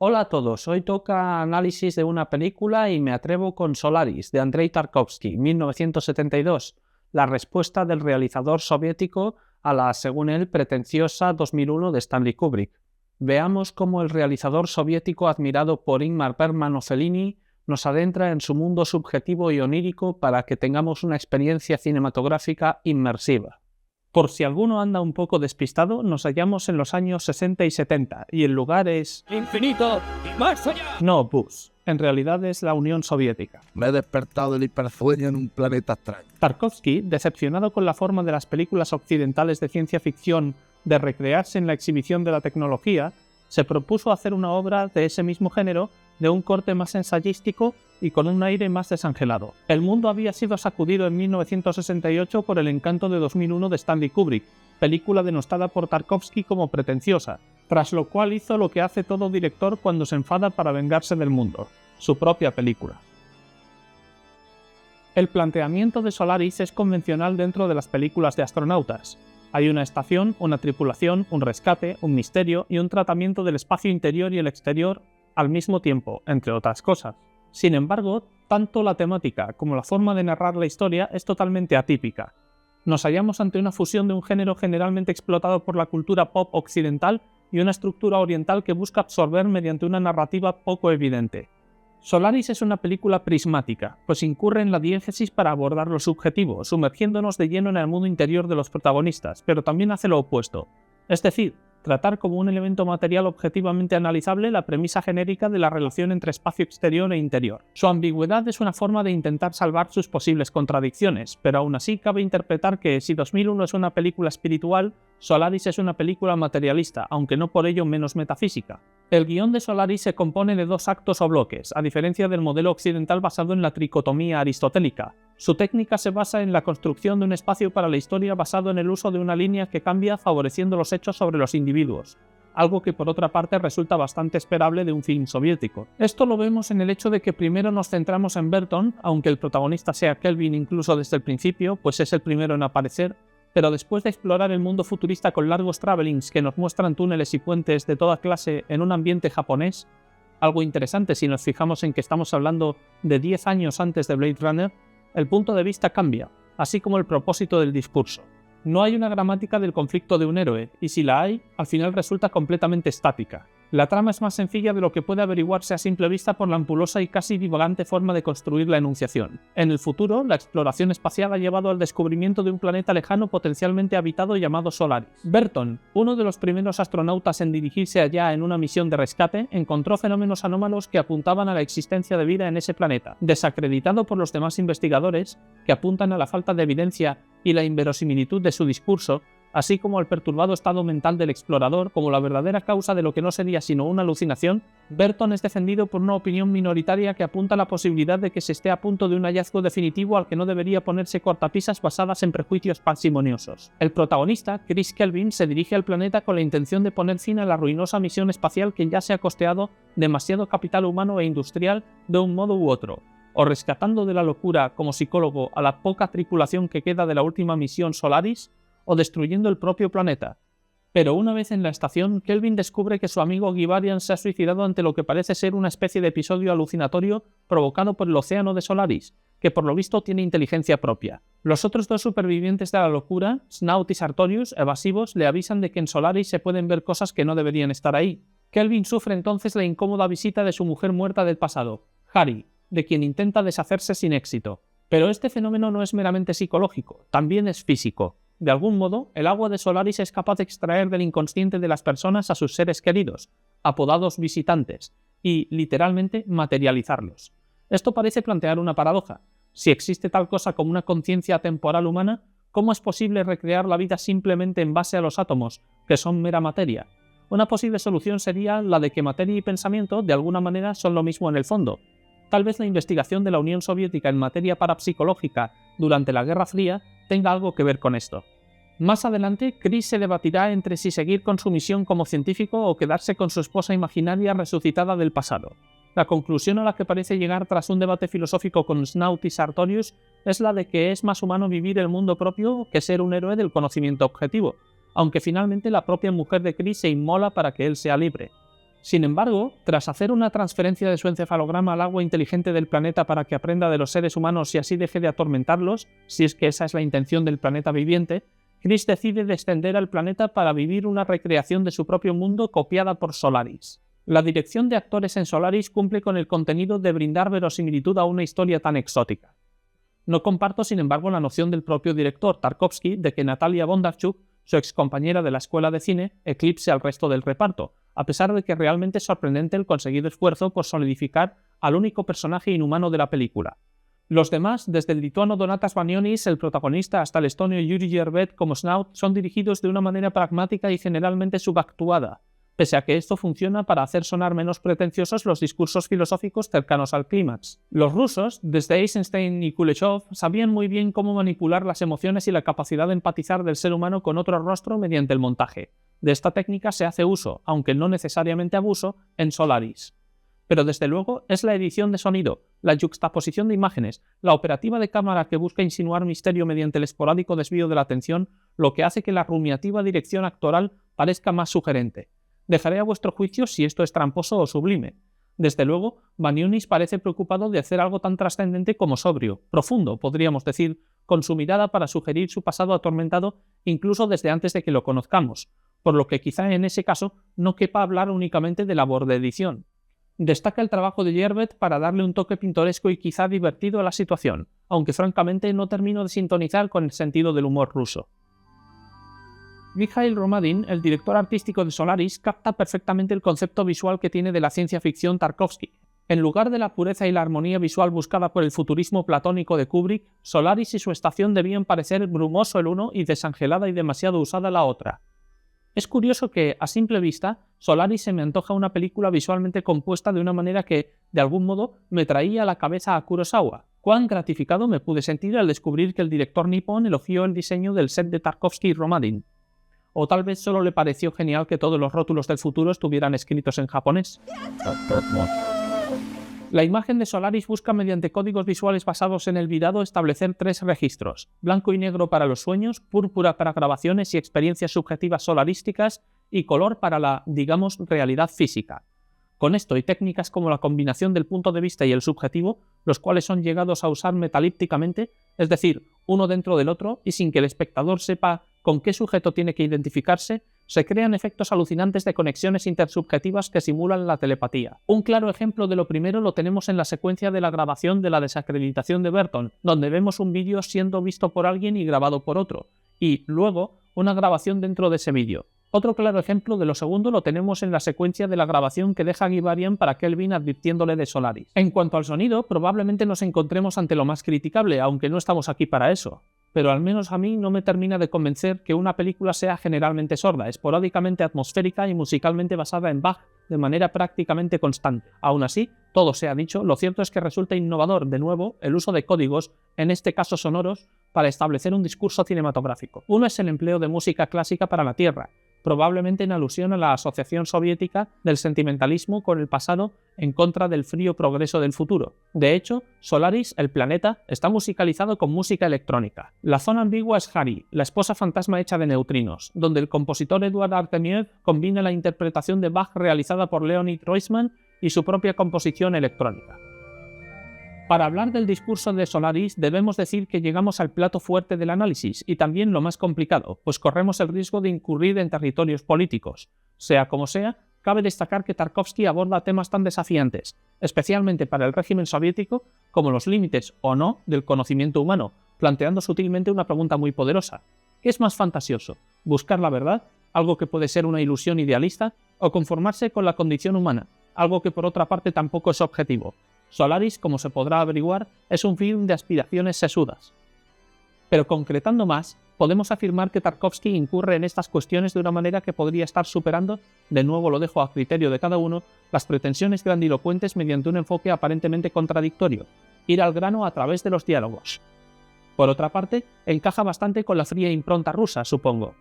Hola a todos, hoy toca análisis de una película y me atrevo con Solaris, de Andrei Tarkovsky, 1972, la respuesta del realizador soviético a la, según él, pretenciosa 2001 de Stanley Kubrick. Veamos cómo el realizador soviético admirado por Ingmar Bergman o Fellini nos adentra en su mundo subjetivo y onírico para que tengamos una experiencia cinematográfica inmersiva. Por si alguno anda un poco despistado, nos hallamos en los años 60 y 70, y el lugar es... ¡Infinito y más allá! No, Bus. En realidad es la Unión Soviética. Me he despertado del hipersueño en un planeta extraño. Tarkovsky, decepcionado con la forma de las películas occidentales de ciencia ficción de recrearse en la exhibición de la tecnología, se propuso hacer una obra de ese mismo género, de un corte más ensayístico y con un aire más desangelado. El mundo había sido sacudido en 1968 por El encanto de 2001 de Stanley Kubrick, película denostada por Tarkovsky como pretenciosa, tras lo cual hizo lo que hace todo director cuando se enfada para vengarse del mundo, su propia película. El planteamiento de Solaris es convencional dentro de las películas de astronautas. Hay una estación, una tripulación, un rescate, un misterio y un tratamiento del espacio interior y el exterior al mismo tiempo, entre otras cosas. Sin embargo, tanto la temática como la forma de narrar la historia es totalmente atípica. Nos hallamos ante una fusión de un género generalmente explotado por la cultura pop occidental y una estructura oriental que busca absorber mediante una narrativa poco evidente. Solaris es una película prismática, pues incurre en la diégesis para abordar lo subjetivo, sumergiéndonos de lleno en el mundo interior de los protagonistas, pero también hace lo opuesto, es decir, tratar como un elemento material objetivamente analizable la premisa genérica de la relación entre espacio exterior e interior. Su ambigüedad es una forma de intentar salvar sus posibles contradicciones, pero aún así cabe interpretar que si 2001 es una película espiritual, Solaris es una película materialista, aunque no por ello menos metafísica. El guión de Solaris se compone de dos actos o bloques, a diferencia del modelo occidental basado en la tricotomía aristotélica. Su técnica se basa en la construcción de un espacio para la historia basado en el uso de una línea que cambia favoreciendo los hechos sobre los individuos, algo que por otra parte resulta bastante esperable de un film soviético. Esto lo vemos en el hecho de que primero nos centramos en Berton, aunque el protagonista sea Kelvin incluso desde el principio, pues es el primero en aparecer, pero después de explorar el mundo futurista con largos travelings que nos muestran túneles y puentes de toda clase en un ambiente japonés, algo interesante si nos fijamos en que estamos hablando de 10 años antes de Blade Runner, el punto de vista cambia, así como el propósito del discurso. No hay una gramática del conflicto de un héroe, y si la hay, al final resulta completamente estática. La trama es más sencilla de lo que puede averiguarse a simple vista por la ampulosa y casi divagante forma de construir la enunciación. En el futuro, la exploración espacial ha llevado al descubrimiento de un planeta lejano potencialmente habitado llamado Solaris. Berton, uno de los primeros astronautas en dirigirse allá en una misión de rescate, encontró fenómenos anómalos que apuntaban a la existencia de vida en ese planeta, desacreditado por los demás investigadores, que apuntan a la falta de evidencia y la inverosimilitud de su discurso, así como al perturbado estado mental del explorador como la verdadera causa de lo que no sería sino una alucinación. Berton es defendido por una opinión minoritaria que apunta a la posibilidad de que se esté a punto de un hallazgo definitivo al que no debería ponerse cortapisas basadas en prejuicios parsimoniosos. El protagonista, Chris Kelvin, se dirige al planeta con la intención de poner fin a la ruinosa misión espacial que ya se ha costeado demasiado capital humano e industrial de un modo u otro, o rescatando de la locura como psicólogo a la poca tripulación que queda de la última misión Solaris, o destruyendo el propio planeta. Pero una vez en la estación, Kelvin descubre que su amigo Givarian se ha suicidado ante lo que parece ser una especie de episodio alucinatorio provocado por el océano de Solaris, que por lo visto tiene inteligencia propia. Los otros dos supervivientes de la locura, Snout y Sartorius, evasivos, le avisan de que en Solaris se pueden ver cosas que no deberían estar ahí. Kelvin sufre entonces la incómoda visita de su mujer muerta del pasado, Harry, de quien intenta deshacerse sin éxito. Pero este fenómeno no es meramente psicológico, también es físico. De algún modo, el agua de Solaris es capaz de extraer del inconsciente de las personas a sus seres queridos, apodados visitantes, y, literalmente, materializarlos. Esto parece plantear una paradoja. Si existe tal cosa como una conciencia temporal humana, ¿cómo es posible recrear la vida simplemente en base a los átomos, que son mera materia? Una posible solución sería la de que materia y pensamiento, de alguna manera, son lo mismo en el fondo. Tal vez la investigación de la Unión Soviética en materia parapsicológica durante la Guerra Fría tenga algo que ver con esto. Más adelante, Chris se debatirá entre si seguir con su misión como científico o quedarse con su esposa imaginaria resucitada del pasado. La conclusión a la que parece llegar tras un debate filosófico con Snout y Sartorius es la de que es más humano vivir el mundo propio que ser un héroe del conocimiento objetivo, aunque finalmente la propia mujer de Chris se inmola para que él sea libre. Sin embargo, tras hacer una transferencia de su encefalograma al agua inteligente del planeta para que aprenda de los seres humanos y así deje de atormentarlos, si es que esa es la intención del planeta viviente, Chris decide descender al planeta para vivir una recreación de su propio mundo copiada por Solaris. La dirección de actores en Solaris cumple con el contenido de brindar verosimilitud a una historia tan exótica. No comparto, sin embargo, la noción del propio director Tarkovsky de que Natalia Bondarchuk, su excompañera de la escuela de cine, eclipse al resto del reparto, a pesar de que realmente es sorprendente el conseguido esfuerzo por solidificar al único personaje inhumano de la película. Los demás, desde el lituano Donatas Banionis, el protagonista, hasta el estonio Yuri Yerbet como Snout, son dirigidos de una manera pragmática y generalmente subactuada, pese a que esto funciona para hacer sonar menos pretenciosos los discursos filosóficos cercanos al clímax. Los rusos, desde Eisenstein y Kuleshov, sabían muy bien cómo manipular las emociones y la capacidad de empatizar del ser humano con otro rostro mediante el montaje. De esta técnica se hace uso, aunque no necesariamente abuso, en Solaris. Pero desde luego es la edición de sonido, la yuxtaposición de imágenes, la operativa de cámara que busca insinuar misterio mediante el esporádico desvío de la atención, lo que hace que la rumiativa dirección actoral parezca más sugerente. Dejaré a vuestro juicio si esto es tramposo o sublime. Desde luego, Banionis parece preocupado de hacer algo tan trascendente como sobrio, profundo, podríamos decir, con su mirada para sugerir su pasado atormentado incluso desde antes de que lo conozcamos, por lo que quizá en ese caso no quepa hablar únicamente de labor de edición. Destaca el trabajo de Yerbet para darle un toque pintoresco y quizá divertido a la situación, aunque francamente no termino de sintonizar con el sentido del humor ruso. Mikhail Romadin, el director artístico de Solaris, capta perfectamente el concepto visual que tiene de la ciencia ficción Tarkovsky. En lugar de la pureza y la armonía visual buscada por el futurismo platónico de Kubrick, Solaris y su estación debían parecer brumoso el uno y desangelada y demasiado usada la otra. Es curioso que, a simple vista, Solaris se me antoja una película visualmente compuesta de una manera que, de algún modo, me traía a la cabeza a Kurosawa. Cuán gratificado me pude sentir al descubrir que el director nipón elogió el diseño del set de Tarkovsky y Romadin. O tal vez solo le pareció genial que todos los rótulos del futuro estuvieran escritos en japonés. La imagen de Solaris busca mediante códigos visuales basados en el virado establecer tres registros: blanco y negro para los sueños, púrpura para grabaciones y experiencias subjetivas solarísticas y color para la, digamos, realidad física. Con esto y técnicas como la combinación del punto de vista y el subjetivo, los cuales son llegados a usar metalípticamente, es decir, uno dentro del otro y sin que el espectador sepa con qué sujeto tiene que identificarse, se crean efectos alucinantes de conexiones intersubjetivas que simulan la telepatía. Un claro ejemplo de lo primero lo tenemos en la secuencia de la grabación de la desacreditación de Burton, donde vemos un vídeo siendo visto por alguien y grabado por otro, y, luego, una grabación dentro de ese vídeo. Otro claro ejemplo de lo segundo lo tenemos en la secuencia de la grabación que deja Guibarian para Kelvin advirtiéndole de Solaris. En cuanto al sonido, probablemente nos encontremos ante lo más criticable, aunque no estamos aquí para eso. Pero al menos a mí no me termina de convencer que una película sea generalmente sorda, esporádicamente atmosférica y musicalmente basada en Bach de manera prácticamente constante. Aún así, todo sea dicho, lo cierto es que resulta innovador, de nuevo, el uso de códigos, en este caso sonoros, para establecer un discurso cinematográfico. Uno es el empleo de música clásica para la Tierra, probablemente en alusión a la asociación soviética del sentimentalismo con el pasado en contra del frío progreso del futuro. De hecho, Solaris, el planeta, está musicalizado con música electrónica. La zona ambigua es Hari, la esposa fantasma hecha de neutrinos, donde el compositor Eduard Artemiev combina la interpretación de Bach realizada por Leonid Roisman y su propia composición electrónica. Para hablar del discurso de Solaris debemos decir que llegamos al plato fuerte del análisis y también lo más complicado, pues corremos el riesgo de incurrir en territorios políticos. Sea como sea, cabe destacar que Tarkovsky aborda temas tan desafiantes, especialmente para el régimen soviético, como los límites o no del conocimiento humano, planteando sutilmente una pregunta muy poderosa. ¿Qué es más fantasioso? ¿Buscar la verdad, algo que puede ser una ilusión idealista, o conformarse con la condición humana, algo que por otra parte tampoco es objetivo? Solaris, como se podrá averiguar, es un film de aspiraciones sesudas. Pero concretando más, podemos afirmar que Tarkovsky incurre en estas cuestiones de una manera que podría estar superando, de nuevo lo dejo a criterio de cada uno, las pretensiones grandilocuentes mediante un enfoque aparentemente contradictorio, ir al grano a través de los diálogos. Por otra parte, encaja bastante con la fría impronta rusa, supongo.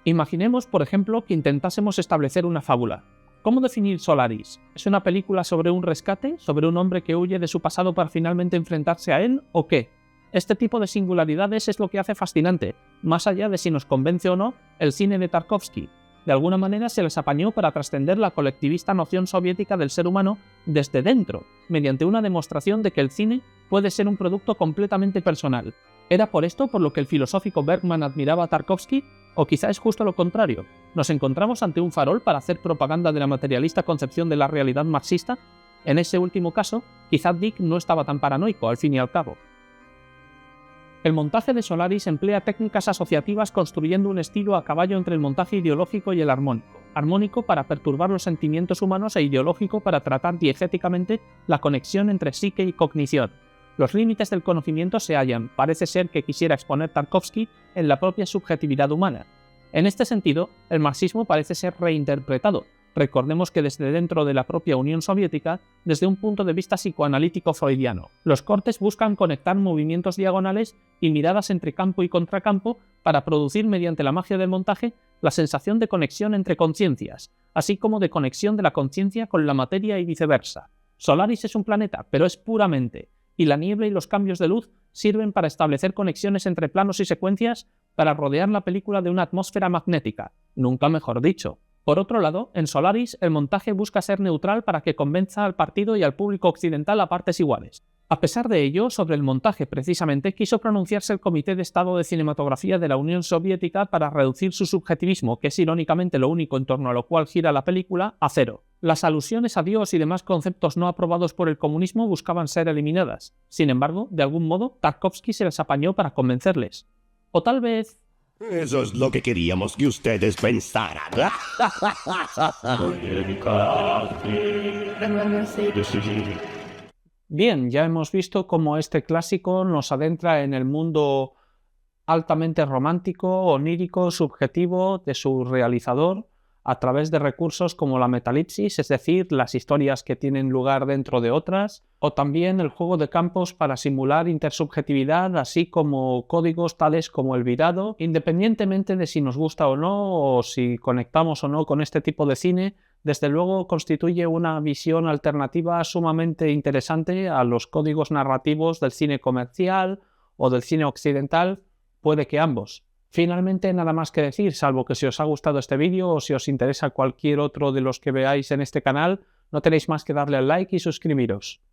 Imaginemos, por ejemplo, que intentásemos establecer una fábula. ¿Cómo definir Solaris? ¿Es una película sobre un rescate? ¿Sobre un hombre que huye de su pasado para finalmente enfrentarse a él? ¿O qué? Este tipo de singularidades es lo que hace fascinante, más allá de si nos convence o no, el cine de Tarkovsky. De alguna manera se les apañó para trascender la colectivista noción soviética del ser humano desde dentro, mediante una demostración de que el cine puede ser un producto completamente personal. ¿Era por esto por lo que el filosófico Bergman admiraba a Tarkovsky? ¿O quizá es justo lo contrario? ¿Nos encontramos ante un farol para hacer propaganda de la materialista concepción de la realidad marxista? En ese último caso, quizá Dick no estaba tan paranoico, al fin y al cabo. El montaje de Solaris emplea técnicas asociativas construyendo un estilo a caballo entre el montaje ideológico y el armónico. Armónico para perturbar los sentimientos humanos e ideológico para tratar diegéticamente la conexión entre psique y cognición. Los límites del conocimiento se hallan, parece ser que quisiera exponer Tarkovsky, en la propia subjetividad humana. En este sentido, el marxismo parece ser reinterpretado. Recordemos que desde dentro de la propia Unión Soviética, desde un punto de vista psicoanalítico freudiano, los cortes buscan conectar movimientos diagonales y miradas entre campo y contracampo para producir mediante la magia del montaje la sensación de conexión entre conciencias, así como de conexión de la conciencia con la materia y viceversa. Solaris es un planeta, pero es puramente, y la niebla y los cambios de luz sirven para establecer conexiones entre planos y secuencias para rodear la película de una atmósfera magnética, nunca mejor dicho. Por otro lado, en Solaris el montaje busca ser neutral para que convenza al partido y al público occidental a partes iguales. A pesar de ello, sobre el montaje precisamente quiso pronunciarse el Comité de Estado de Cinematografía de la Unión Soviética para reducir su subjetivismo, que es irónicamente lo único en torno a lo cual gira la película, a cero. Las alusiones a Dios y demás conceptos no aprobados por el comunismo buscaban ser eliminadas. Sin embargo, de algún modo, Tarkovsky se les apañó para convencerles. O tal vez... Eso es lo que queríamos que ustedes pensaran. Bien, ya hemos visto cómo este clásico nos adentra en el mundo altamente romántico, onírico, subjetivo de su realizador a través de recursos como la metalipsis, es decir, las historias que tienen lugar dentro de otras, o también el juego de campos para simular intersubjetividad, así como códigos tales como el virado, independientemente de si nos gusta o no, o si conectamos o no con este tipo de cine. Desde luego constituye una visión alternativa sumamente interesante a los códigos narrativos del cine comercial o del cine occidental, puede que ambos. Finalmente, nada más que decir, salvo que si os ha gustado este vídeo o si os interesa cualquier otro de los que veáis en este canal, no tenéis más que darle al like y suscribiros.